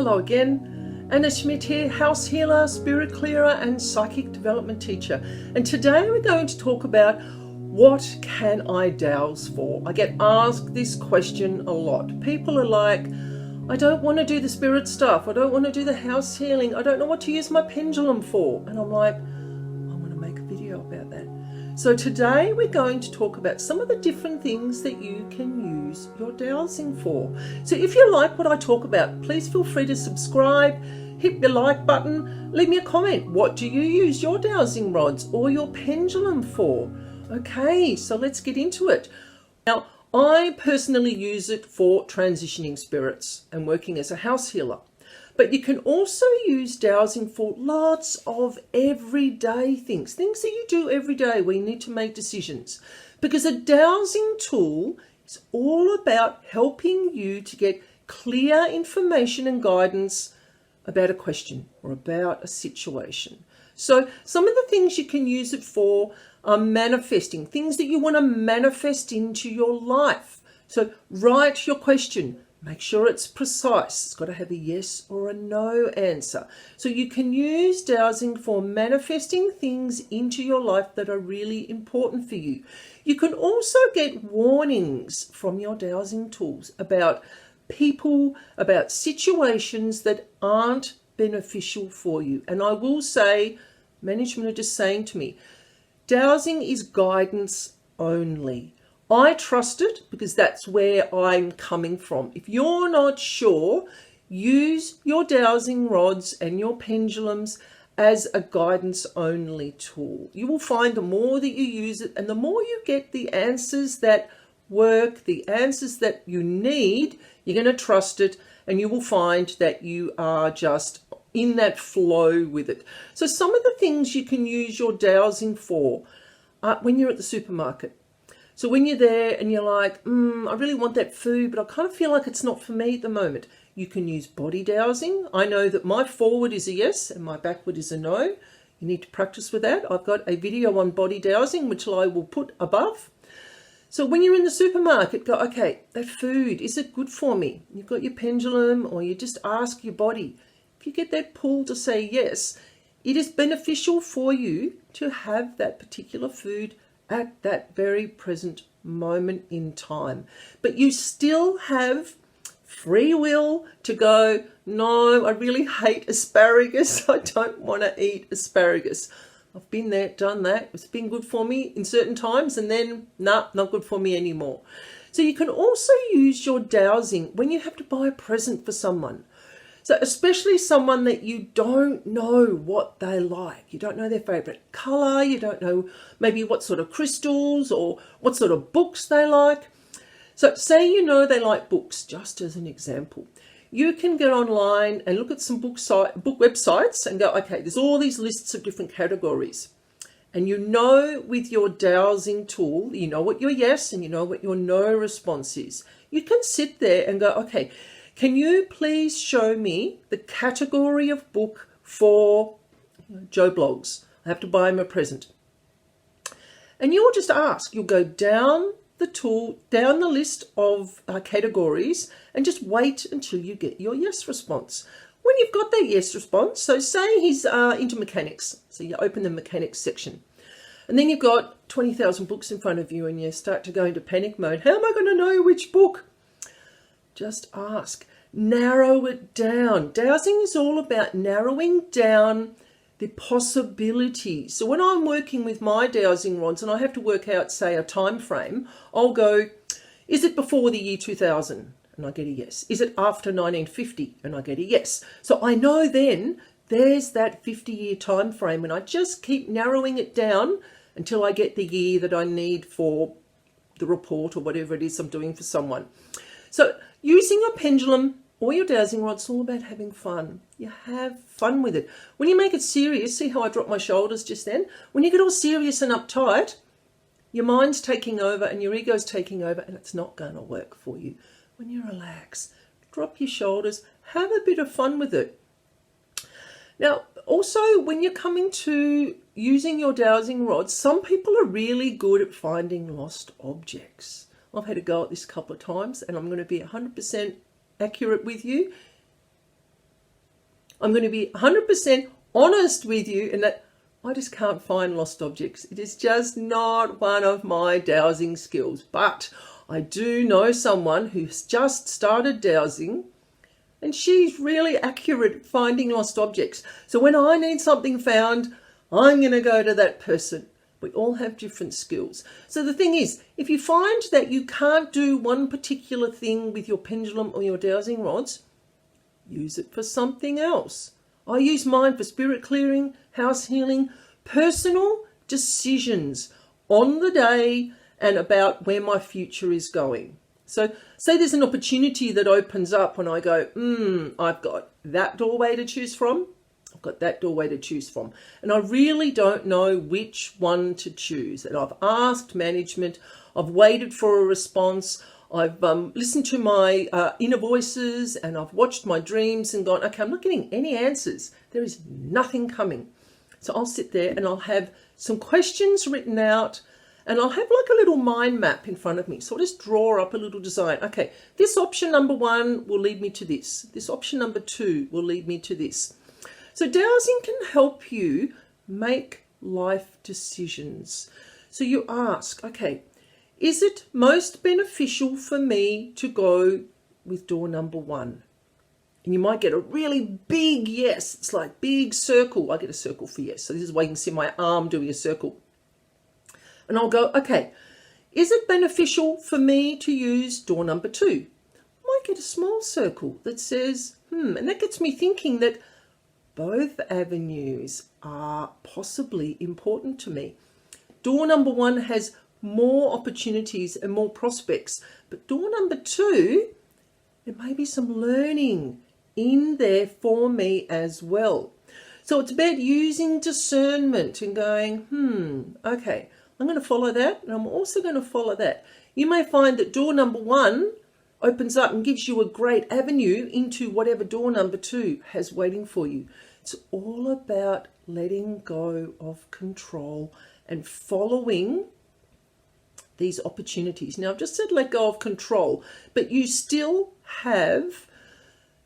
Hello again, Anna Schmidt here, house healer, spirit clearer and psychic development teacher. And today we're going to talk about what can I dowse for? I get asked this question a lot. People are like, I don't want to do the spirit stuff. I don't want to do the house healing. I don't know what to use my pendulum for. And I'm like, I want to make a video about that. So today we're going to talk about some of the different things that you can use your dowsing for. So if you like what I talk about, please feel free to subscribe, hit the like button, leave me a comment. What do you use your dowsing rods or your pendulum for? Okay, so let's get into it. Now, I personally use it for transitioning spirits and working as a house healer. But you can also use dowsing for lots of everyday things that you do every day where you need to make decisions. Because a dowsing tool is all about helping you to get clear information and guidance about a question or about a situation. So some of the things you can use it for are manifesting, things that you want to manifest into your life. So write your question. Make sure it's precise. It's got to have a yes or a no answer. So you can use dowsing for manifesting things into your life that are really important for you. You can also get warnings from your dowsing tools about people, about situations that aren't beneficial for you. And I will say, management are just saying to me, dowsing is guidance only. I trust it because that's where I'm coming from. If you're not sure, use your dowsing rods and your pendulums as a guidance only tool. You will find the more that you use it and the more you get the answers that work, the answers that you need, you're going to trust it and you will find that you are just in that flow with it. So some of the things you can use your dowsing for when you're at the supermarket. So when you're there and you're like, I really want that food, but I kind of feel like it's not for me at the moment. You can use body dowsing. I know that my forward is a yes and my backward is a no. You need to practice with that. I've got a video on body dowsing, which I will put above. So when you're in the supermarket, go, okay, that food, is it good for me? You've got your pendulum or you just ask your body. If you get that pull to say yes, it is beneficial for you to have that particular food at that very present moment in time. But you still have free will to go, no, I really hate asparagus. I don't want to eat asparagus. I've been there, done that. It's been good for me in certain times and then, not good for me anymore. So you can also use your dowsing when you have to buy a present for someone. So especially someone that you don't know what they like. You don't know their favorite color. You don't know maybe what sort of crystals or what sort of books they like. So say you know they like books, just as an example. You can get online and look at some book websites and go, okay, there's all these lists of different categories. And you know with your dowsing tool, you know what your yes and you know what your no response is. You can sit there and go, okay, can you please show me the category of book for Joe Blogs? I have to buy him a present. And you will just ask. You'll go down the tool, down the list of categories and just wait until you get your yes response. When you've got that yes response, so say he's into mechanics. So you open the mechanics section. And then you've got 20,000 books in front of you and you start to go into panic mode. How am I going to know which book? Just ask. Narrow it down. Dowsing is all about narrowing down the possibilities. So when I'm working with my dowsing rods and I have to work out, say, a time frame, I'll go, is it before the year 2000? And I get a yes. Is it after 1950? And I get a yes. So I know then there's that 50-year time frame and I just keep narrowing it down until I get the year that I need for the report or whatever it is I'm doing for someone. So using your pendulum or your dowsing rod, it's all about having fun. You have fun with it. When you make it serious, see how I dropped my shoulders just then? When you get all serious and uptight, your mind's taking over and your ego's taking over and it's not going to work for you. When you relax, drop your shoulders, have a bit of fun with it. Now, also when you're coming to using your dowsing rod, some people are really good at finding lost objects. I've had a go at this a couple of times and I'm going to be 100% accurate with you. I'm going to be 100% honest with you in that I just can't find lost objects. It is just not one of my dowsing skills. But I do know someone who's just started dowsing, and she's really accurate at finding lost objects. So when I need something found, I'm going to go to that person. We all have different skills. So the thing is, if you find that you can't do one particular thing with your pendulum or your dowsing rods, use it for something else. I use mine for spirit clearing, house healing, personal decisions on the day and about where my future is going. So say there's an opportunity that opens up and I go, I've got that doorway to choose from. I've got that doorway to choose from. And I really don't know which one to choose. And I've asked management, I've waited for a response, I've listened to my inner voices, and I've watched my dreams and gone, okay, I'm not getting any answers. There is nothing coming. So I'll sit there and I'll have some questions written out, and I'll have like a little mind map in front of me. So I'll just draw up a little design. Okay, this option number 1 will lead me to this. This option number 2 will lead me to this. So dowsing can help you make life decisions. So you ask, okay, is it most beneficial for me to go with door number 1? And you might get a really big yes. It's like big circle. I get a circle for yes. So this is why you can see my arm doing a circle. And I'll go, okay, is it beneficial for me to use door number 2? I might get a small circle that says, and that gets me thinking that both avenues are possibly important to me. Door number 1 has more opportunities and more prospects, but door number 2, there may be some learning in there for me as well. So it's about using discernment and going, okay, I'm going to follow that, and I'm also going to follow that. You may find that door number 1 opens up and gives you a great avenue into whatever door number 2 has waiting for you. It's all about letting go of control and following these opportunities. Now, I've just said let go of control, but you still have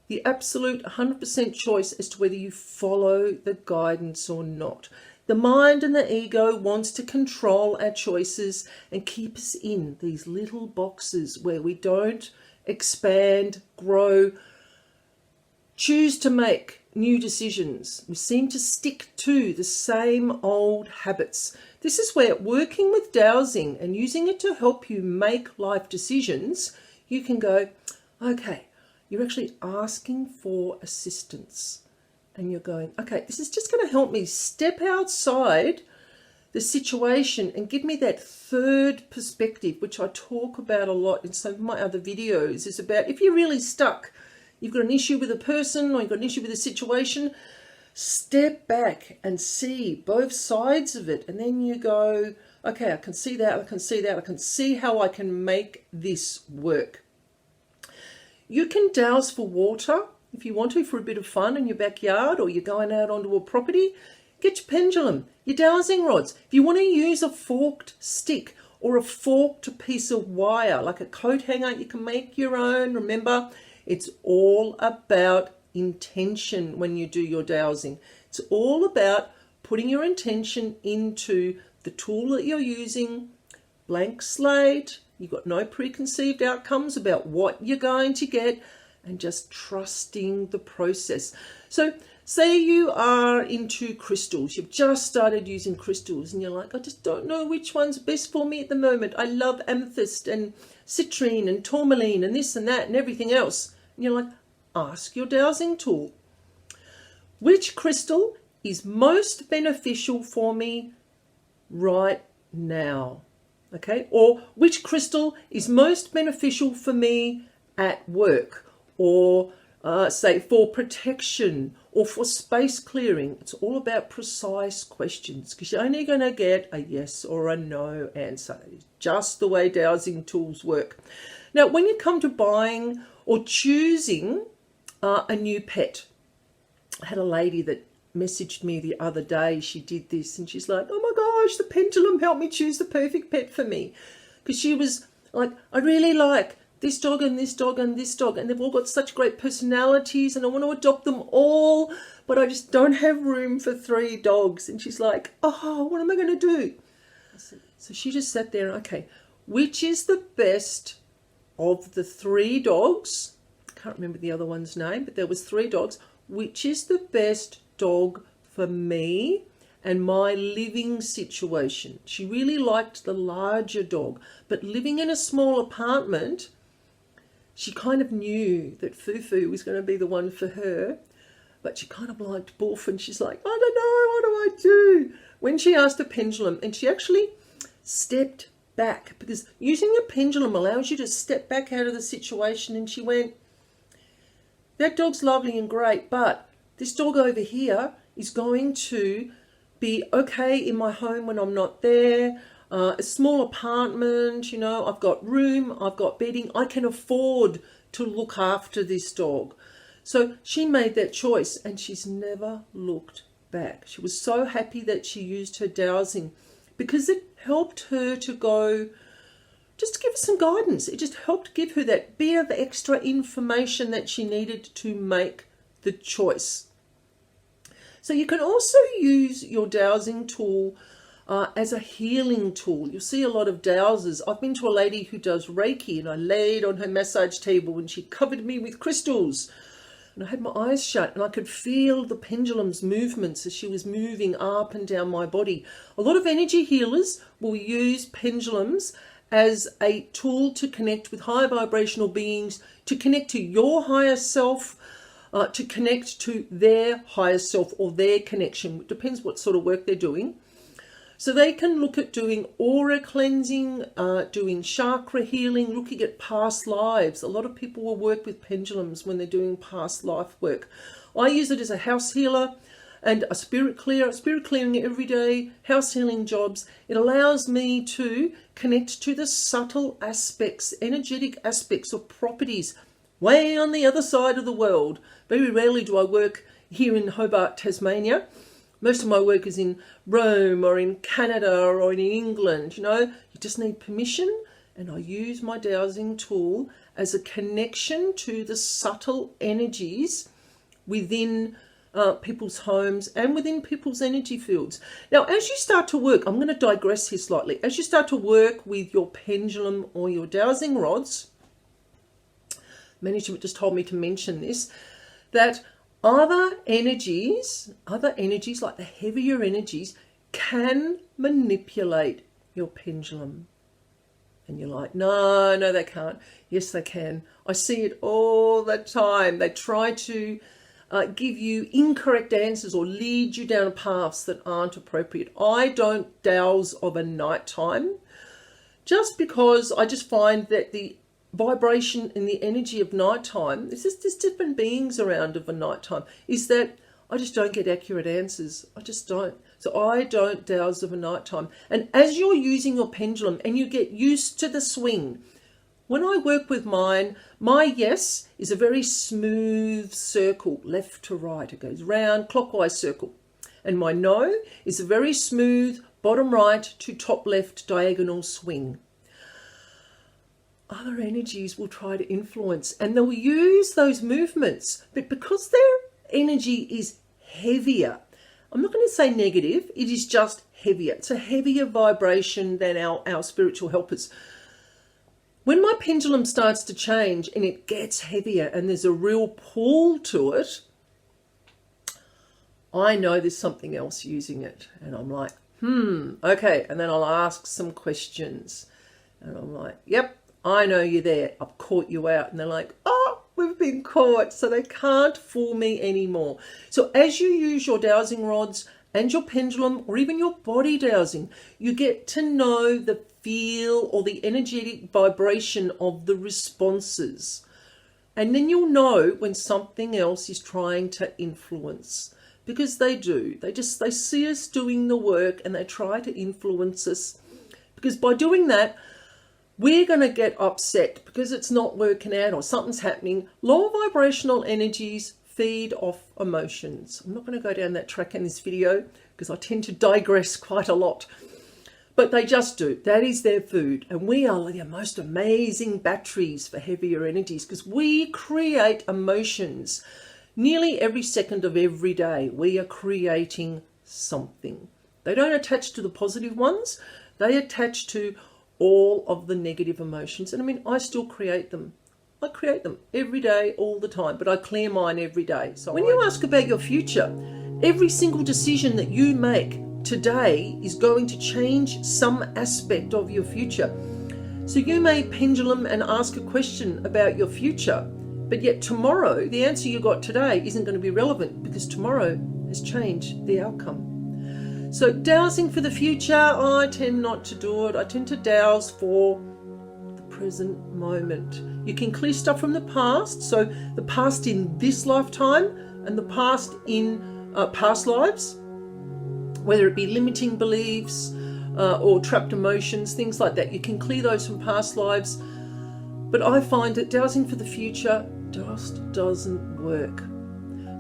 the absolute 100% choice as to whether you follow the guidance or not. The mind and the ego wants to control our choices and keep us in these little boxes where we don't expand, grow, choose to make new decisions. We seem to stick to the same old habits. This is where working with dowsing and using it to help you make life decisions, you can go, okay, you're actually asking for assistance. And you're going, okay, this is just going to help me step outside the situation and give me that third perspective, which I talk about a lot in some of my other videos, is about if you're really stuck, you've got an issue with a person or you've got an issue with a situation, step back and see both sides of it. And then you go, okay, I can see that, I can see that, I can see how I can make this work. You can dowse for water if you want to, for a bit of fun in your backyard, or you're going out onto a property. Get your pendulum, your dowsing rods. If you want to use a forked stick or a forked piece of wire, like a coat hanger, you can make your own. Remember, it's all about intention when you do your dowsing. It's all about putting your intention into the tool that you're using, blank slate. You've got no preconceived outcomes about what you're going to get, and just trusting the process. So say you are into crystals, you've just started using crystals and you're like, I just don't know which one's best for me at the moment. I love amethyst and citrine and tourmaline and this and that and everything else. And you're like, ask your dowsing tool, which crystal is most beneficial for me right now? Okay, or which crystal is most beneficial for me at work, or say for protection or for space clearing. It's all about precise questions, because you're only going to get a yes or a no answer. It's just the way dowsing tools work. Now, when you come to buying or choosing a new pet, I had a lady that messaged me the other day. She did this and she's like, oh my gosh, the pendulum helped me choose the perfect pet for me. Because she was like, I really like this dog and this dog and this dog, and they've all got such great personalities and I want to adopt them all, but I just don't have room for 3 dogs. And she's like, oh, what am I going to do? So she just sat there, okay, which is the best of the 3 dogs? I can't remember the other one's name, but there was 3 dogs. Which is the best dog for me and my living situation? She really liked the larger dog, but living in a small apartment, she kind of knew that Fufu was going to be the one for her, but she kind of liked Boof, and she's like, I don't know, what do I do? When she asked a pendulum, and she actually stepped back, because using a pendulum allows you to step back out of the situation, and she went, that dog's lovely and great, but this dog over here is going to be okay in my home when I'm not there. A small apartment, you know, I've got room, I've got bedding, I can afford to look after this dog. So she made that choice, and she's never looked back. She was so happy that she used her dowsing, because it helped her to go, just to give her some guidance. It just helped give her that bit of extra information that she needed to make the choice. So you can also use your dowsing tool as a healing tool. You'll see a lot of dowsers. I've been to a lady who does Reiki, and I laid on her massage table and she covered me with crystals. And I had my eyes shut and I could feel the pendulum's movements as she was moving up and down my body. A lot of energy healers will use pendulums as a tool to connect with high vibrational beings, to connect to your higher self, to connect to their higher self or their connection. It depends what sort of work they're doing. So they can look at doing aura cleansing, doing chakra healing, looking at past lives. A lot of people will work with pendulums when they're doing past life work. I use it as a house healer and a spirit clearing every day, house healing jobs. It allows me to connect to the subtle aspects, energetic aspects or properties way on the other side of the world. Very rarely do I work here in Hobart, Tasmania. Most of my work is in Rome or in Canada or in England. You know, you just need permission, and I use my dowsing tool as a connection to the subtle energies within people's homes and within people's energy fields. Now, as you start to work, I'm going to digress here slightly. As you start to work with your pendulum or your dowsing rods, management just told me to mention this, that other energies like the heavier energies can manipulate your pendulum. And you're like, no, they can't. Yes, they can. I see it all the time. They try to give you incorrect answers or lead you down paths that aren't appropriate. I don't dowse of a night time, just because I just find that the vibration in the energy of nighttime, there's different beings around of a nighttime, is that I just don't get accurate answers. I just don't. So I don't dowse of a nighttime. And as you're using your pendulum and you get used to the swing, when I work with mine, my yes is a very smooth circle, left to right. It goes round, clockwise circle. And my no is a very smooth, bottom right to top left diagonal swing. Other energies will try to influence, and they'll use those movements, but because their energy is heavier, I'm not going to say negative, it is just heavier. It's a heavier vibration than our spiritual helpers. When my pendulum starts to change and it gets heavier and there's a real pull to it, I know there's something else using it, and I'm like, okay, and then I'll ask some questions, and I'm like, yep, I know you're there. I've caught you out. And they're like, oh, we've been caught. So they can't fool me anymore. So as you use your dowsing rods and your pendulum or even your body dowsing, you get to know the feel or the energetic vibration of the responses. And then you'll know when something else is trying to influence, because they do. They see us doing the work and they try to influence us, because by doing that, we're going to get upset because it's not working out or something's happening. Lower vibrational energies feed off emotions. I'm not going to go down that track in this video because I tend to digress quite a lot. But they just do. That is their food. And we are the most amazing batteries for heavier energies, because we create emotions Nearly every second of every day, we are creating something. They don't attach to the positive ones. They attach to all of the negative emotions. And I mean, I still create them. I create them every day, all the time, but I clear mine every day. So when you ask about your future, every single decision that you make today is going to change some aspect of your future. So you may pendulum and ask a question about your future, but yet tomorrow, the answer you got today isn't going to be relevant because tomorrow has changed the outcome. So dowsing for the future, I tend not to do it. I tend to dowse for the present moment. You can clear stuff from the past, so the past in this lifetime and the past in past lives, whether it be limiting beliefs or trapped emotions, things like that. You can clear those from past lives. But I find that dowsing for the future just doesn't work.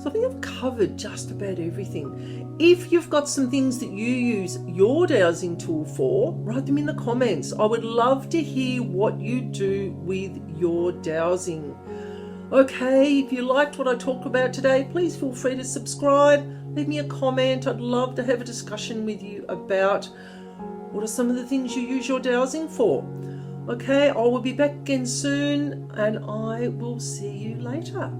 So I think I've covered just about everything. If you've got some things that you use your dowsing tool for, write them in the comments. I would love to hear what you do with your dowsing. Okay, if you liked what I talked about today, please feel free to subscribe. Leave me a comment. I'd love to have a discussion with you about what are some of the things you use your dowsing for. Okay, I will be back again soon and I will see you later.